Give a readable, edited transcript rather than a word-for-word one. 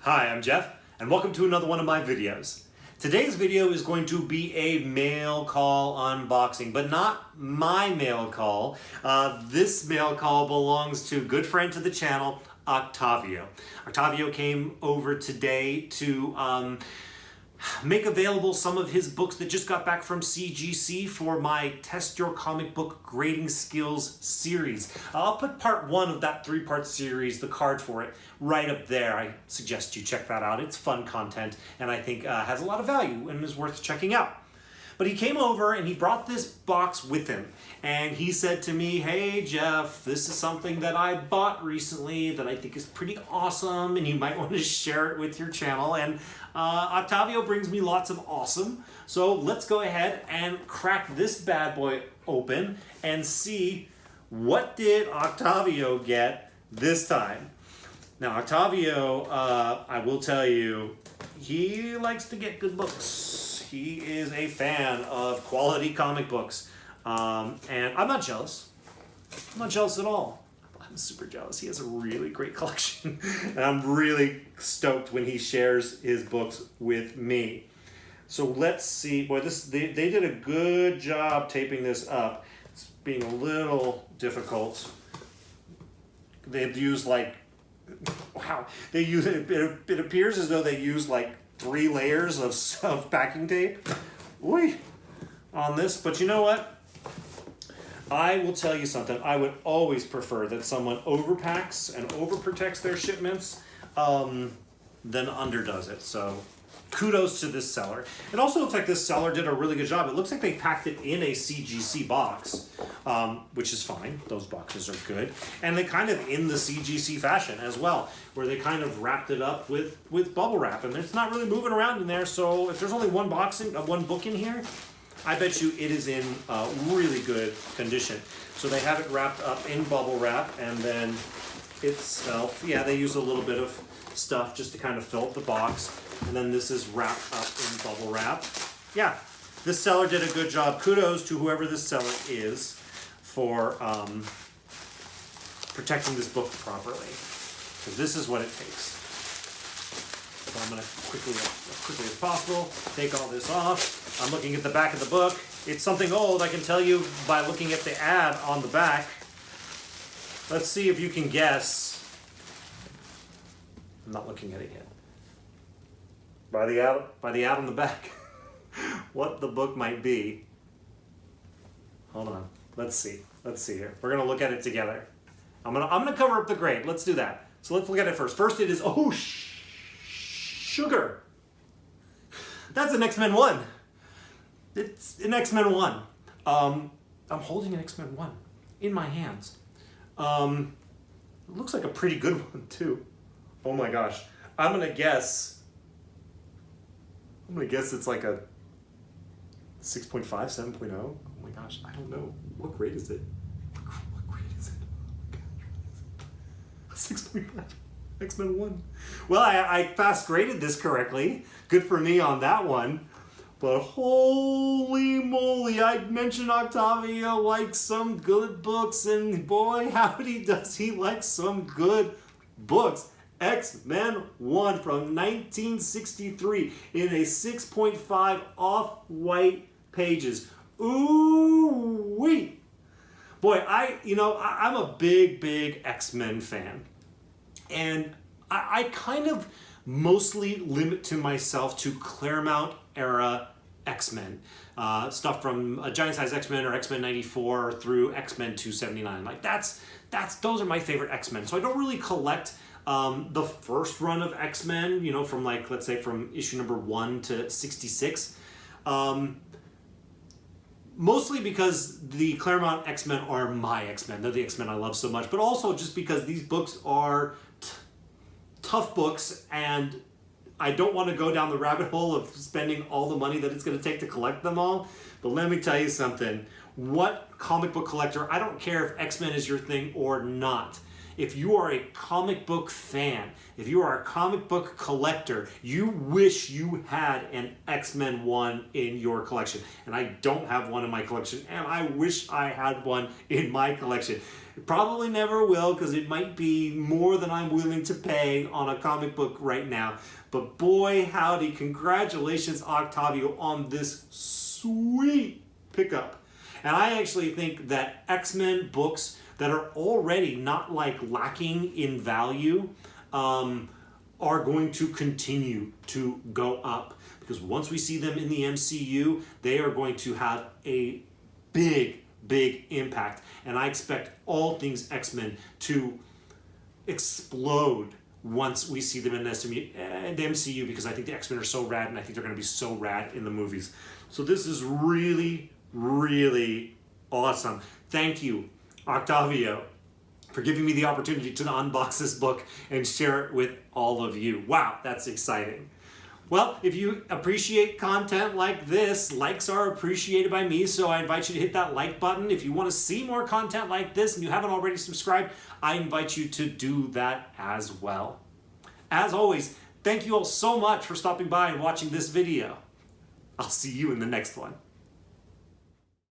Hi, I'm Jeff, and welcome to another one of my videos. Today's video is going to be a mail call unboxing, but not my mail call. This mail call belongs to a good friend to the channel, Octavio. Octavio came over today to make available some of his books that just got back from CGC for my Test Your Comic Book Grading Skills series. I'll put part one of that three-part series, the card for it, right up there. I suggest you check that out. It's fun content and I think has a lot of value and is worth checking out. But he came over and he brought this box with him. And he said to me, "Hey Jeff, this is something that I bought recently that I think is pretty awesome and you might want to share it with your channel." And Octavio brings me lots of awesome. So let's go ahead and crack this bad boy open and see what did Octavio get this time. Now Octavio, I will tell you, he likes to get good books. He is a fan of quality comic books. And I'm not jealous. I'm not jealous at all. I'm super jealous. He has a really great collection. And I'm really stoked when he shares his books with me. So let's see. Boy, they did a good job taping this up. It's being a little difficult. They've used like, wow. It appears as though they used like 3 layers of packing tape. Oy, on this. But you know what? I will tell you something. I would always prefer that someone overpacks and overprotects their shipments than underdoes it. So kudos to this seller. It also looks like this seller did a really good job. It looks like they packed it in a CGC box, which is fine. Those boxes are good. And they kind of in the CGC fashion as well, where they kind of wrapped it up with bubble wrap. And it's not really moving around in there, so if there's only one book in here, I bet you it is in really good condition. So they have it wrapped up in bubble wrap, and then itself, yeah, they use a little bit of stuff just to kind of fill up the box. And then this is wrapped up in bubble wrap. Yeah, this seller did a good job. Kudos to whoever this seller is for protecting this book properly, because this is what it takes. So I'm going to quickly, as quickly as possible, take all this off. I'm looking at the back of the book. It's something old, I can tell you by looking at the ad on the back. Let's see if you can guess. I'm not looking at it yet. By the ad on the back, what the book might be. Hold on. Let's see. Let's see here. We're gonna look at it together. I'm gonna cover up the grade. Let's do that. So let's look at it first. First, it is sugar. That's an X-Men 1. It's an X-Men 1. I'm holding an X-Men 1 in my hands. It looks like a pretty good one too. Oh my gosh. I'm gonna guess it's like a 6.5, 7.0. Oh my gosh, I don't know. What grade is it? What grade is it? 6.5. X-Men 1. Well, I fast graded this correctly. Good for me on that one. But holy moly, I mentioned Octavio likes some good books, and boy, howdy does he like some good books. X-Men 1 from 1963 in a 6.5 off-white pages. Ooh-wee! Boy, I'm a big X-Men fan. And I kind of mostly limit to myself to Claremont era X-Men. Stuff from Giant Size X-Men or X-Men 94 through X-Men 279. Like those are my favorite X-Men. So I don't really collect the first run of X-Men, from like, let's say from issue number 1 to 66. Mostly because the Claremont X-Men are my X-Men. They're the X-Men I love so much, but also just because these books are tough books and I don't want to go down the rabbit hole of spending all the money that it's going to take to collect them all. But let me tell you something. What comic book collector, I don't care if X-Men is your thing or not, if you are a comic book fan, if you are a comic book collector, you wish you had an X-Men one in your collection. And I don't have one in my collection, and I wish I had one in my collection. Probably never will, because it might be more than I'm willing to pay on a comic book right now. But boy, howdy, congratulations, Octavio, on this sweet pickup. And I actually think that X-Men books that are already not like lacking in value are going to continue to go up. Because once we see them in the MCU, they are going to have a big impact. And I expect all things X-Men to explode once we see them in the MCU, because I think the X-Men are so rad, and I think they're going to be so rad in the movies. So this is really awesome. Thank you, Octavio, for giving me the opportunity to unbox this book and share it with all of you. Wow, that's exciting. Well, if you appreciate content like this, likes are appreciated by me, so I invite you to hit that like button. If you want to see more content like this and you haven't already subscribed, I invite you to do that as well. As always, thank you all so much for stopping by and watching this video. I'll see you in the next one.